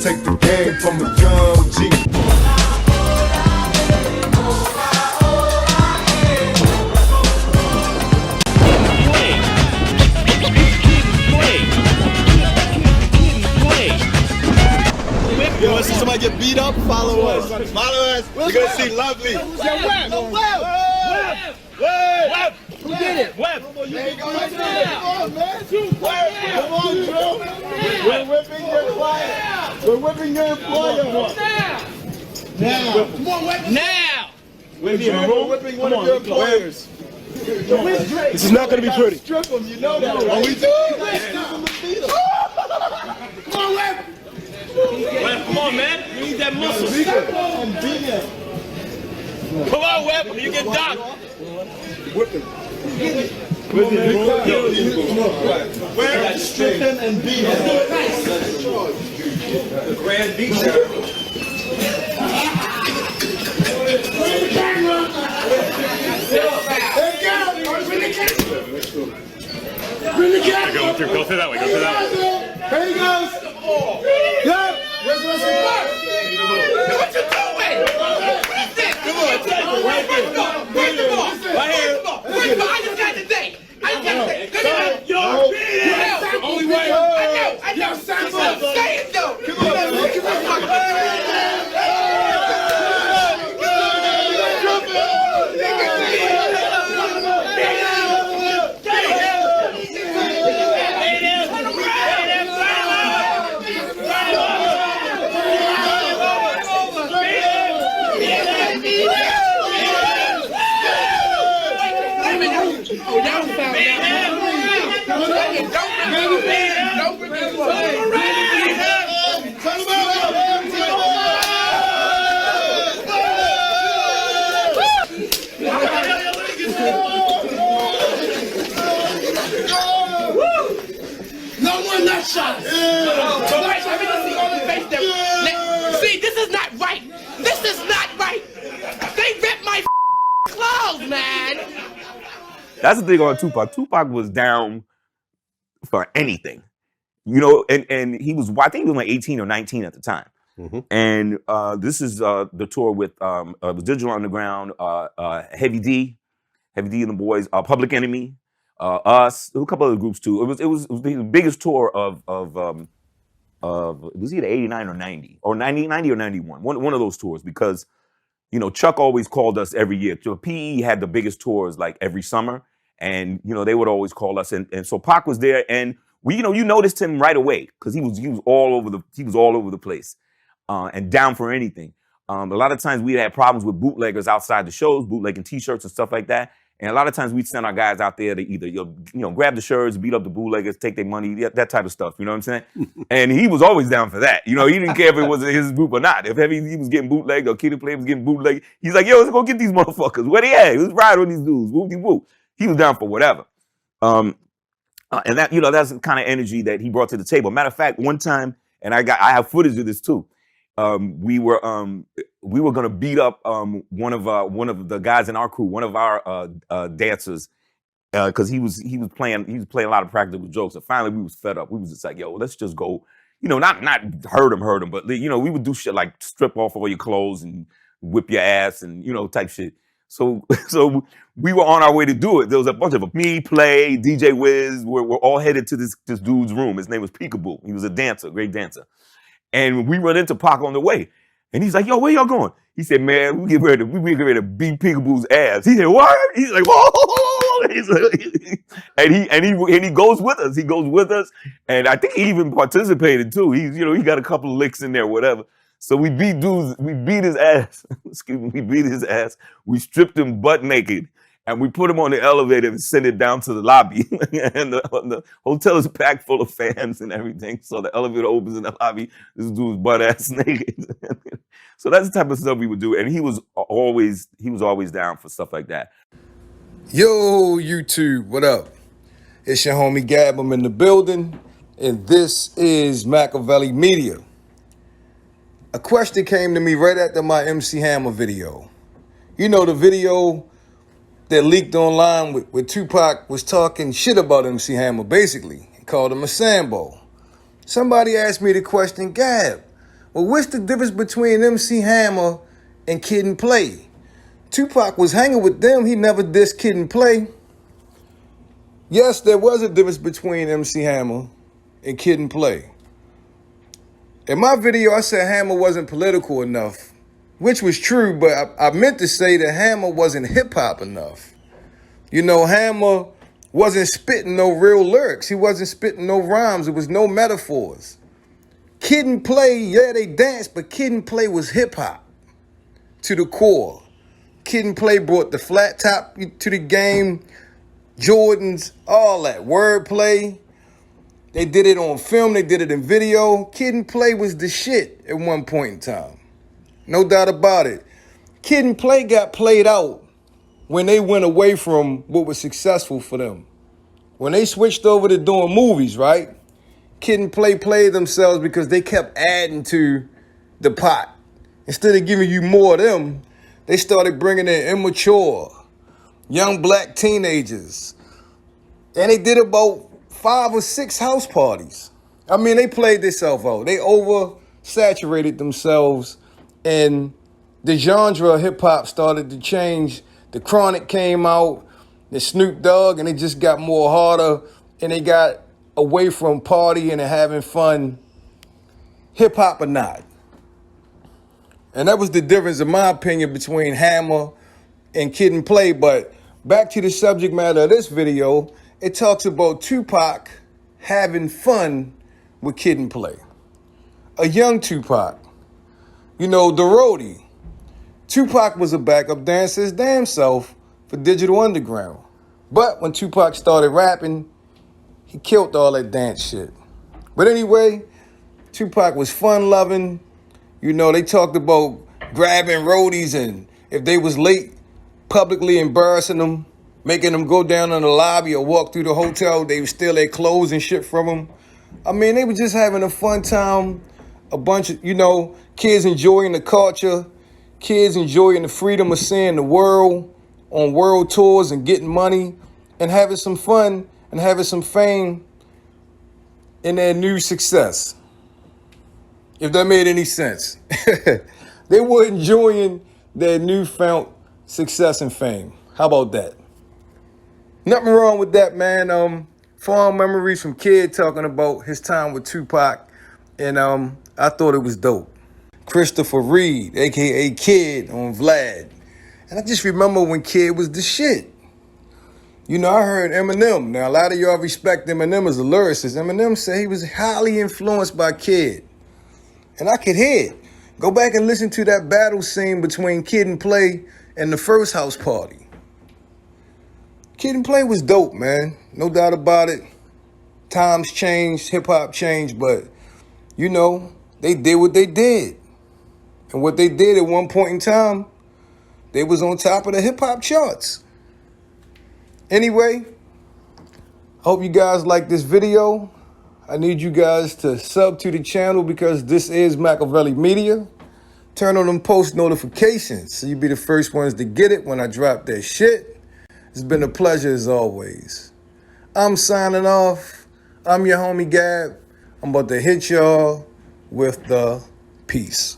take the game from a young G. You want to see somebody get beat up? Follow us. Follow us. You're going to see Lovely. Web! Who did it? Web! Come on, man. Come on, Drew. We're whipping your client. We're whipping your employer. Now. Come on, Web. Now. We're whipping one of your employers. This is not going to be pretty. Strip him, you know that. Oh, we do? Come on, Web. Web, come on, man. You need that muscle. Come on, Web. You get docked. Whip him. Where? Strip him and beat him. The grand beat Go through that way. Here he goes. Yep. Where's the rest of the What you doing? What is this? Come on, take it right there. Where's the ball? Right here. I just got the thing. You're only way. I know. Say it though. Come on. No more nut shots. See, this is not right. This is not right. They ripped my clothes, man. That's the thing on Tupac. Tupac was down for anything, you know, and he was, I think he was like 18 or 19 at the time. Mm-hmm. And this is the tour with Digital Underground, Heavy D and the Boys, Public Enemy, us, a couple other groups too. It was the biggest tour of it was either 89 or 90 or 90 or 91, one of those tours, because you know Chuck always called us every year. So PE had the biggest tours like every summer, and you know they would always call us, and so Pac was there, and we, you know, you noticed him right away because he was all over the place. And down for anything. A lot of times we had problems with bootleggers outside the shows, bootlegging T-shirts and stuff like that. And a lot of times we'd send our guys out there to either grab the shirts, beat up the bootleggers, take their money, that type of stuff. You know what I'm saying? And he was always down for that. You know, he didn't care if it was his group or not. If he was getting bootlegged or Kid and Play was getting bootlegged, he's like, yo, let's go get these motherfuckers. Where they at? Let's ride on these dudes. Whoop-de-whoop. He was down for whatever. And that, you know, that's the kind of energy that he brought to the table. Matter of fact, one time, and I have footage of this too. We were gonna beat up one of the guys in our crew, one of our dancers, because he was playing a lot of practical jokes. And finally, we was fed up. We was just like, yo, let's just go, you know, not hurt him, but you know, we would do shit like strip off all your clothes and whip your ass and you know type shit. So we were on our way to do it. There was a bunch of me, Play, DJ Wiz. We're all headed to this dude's room. His name was Peekaboo. He was a dancer, great dancer. And we run into Pac on the way. And he's like, yo, where y'all going? He said, man, we get ready to beat Peekaboo's ass. He said, what? He's like, whoa. And he goes with us. He goes with us. And I think he even participated too. He got a couple of licks in there, whatever. So we beat his ass. Excuse me, we beat his ass. We stripped him butt naked. And we put him on the elevator and sent it down to the lobby. And the hotel is packed full of fans and everything. So the elevator opens in the lobby. This dude's butt ass naked. So that's the type of stuff we would do. And he was always down for stuff like that. Yo, YouTube, what up? It's your homie Gab. I'm in the building, and this is Makaveli Media. A question came to me right after my MC Hammer video. You know, the video that leaked online with Tupac was talking shit about MC Hammer, basically. He called him a Sambo. Somebody asked me the question, Gab, Well, what's the difference between MC Hammer and Kid and Play? Tupac was hanging with them. He never dissed Kid and Play. Yes, there was a difference between MC Hammer and Kid and Play. In my video, I said Hammer wasn't political enough, which was true, but I meant to say that Hammer wasn't hip-hop enough. You know, Hammer wasn't spitting no real lyrics. He wasn't spitting no rhymes. It was no metaphors. Kid and Play, yeah, they danced, but Kid and Play was hip-hop to the core. Kid and Play brought the flat top to the game, Jordans, all that, wordplay. They did it on film, they did it in video. Kid and Play was the shit at one point in time. No doubt about it. Kid and Play got played out when they went away from what was successful for them. When they switched over to doing movies, right? Kid and Play played themselves because they kept adding to the pot. Instead of giving you more of them, they started bringing in immature, young black teenagers. And they did about 5 or 6 house parties. I mean, they played themselves out. They oversaturated themselves, and the genre of hip-hop started to change. The Chronic came out, the Snoop Dogg, and it just got more harder, and they got away from partying and having fun, hip-hop or not. And that was the difference, in my opinion, between Hammer and Kid and Play. But back to the subject matter of this video, it talks about Tupac having fun with Kid and Play. A young Tupac. You know, the roadie. Tupac was a backup dancer his damn self for Digital Underground. But when Tupac started rapping, he killed all that dance shit. But anyway, Tupac was fun-loving. You know, they talked about grabbing roadies, and if they was late, publicly embarrassing them, making them go down in the lobby or walk through the hotel. They would steal their clothes and shit from them. I mean, they were just having a fun time. A bunch of, you know, kids enjoying the culture, kids enjoying the freedom of seeing the world on world tours and getting money and having some fun and having some fame in their new success. If that made any sense. They were enjoying their newfound success and fame. How about that? Nothing wrong with that, man. Fond memories from Kid talking about his time with Tupac, and I thought it was dope. Christopher Reed, aka Kid, on Vlad. And I just remember when Kid was the shit. You know, I heard Eminem. Now, a lot of y'all respect Eminem as a lyricist. Eminem said he was highly influenced by Kid. And I could hear it. Go back and listen to that battle scene between Kid and Play and the first house party. Kid and Play was dope, man. No doubt about it. Times changed, hip-hop changed, but, you know, they did what they did. And what they did at one point in time, they was on top of the hip-hop charts. Anyway, hope you guys like this video. I need you guys to sub to the channel because this is Makaveli Media. Turn on them post notifications so you be the first ones to get it when I drop that shit. It's been a pleasure as always. I'm signing off. I'm your homie Gab. I'm about to hit y'all with the peace.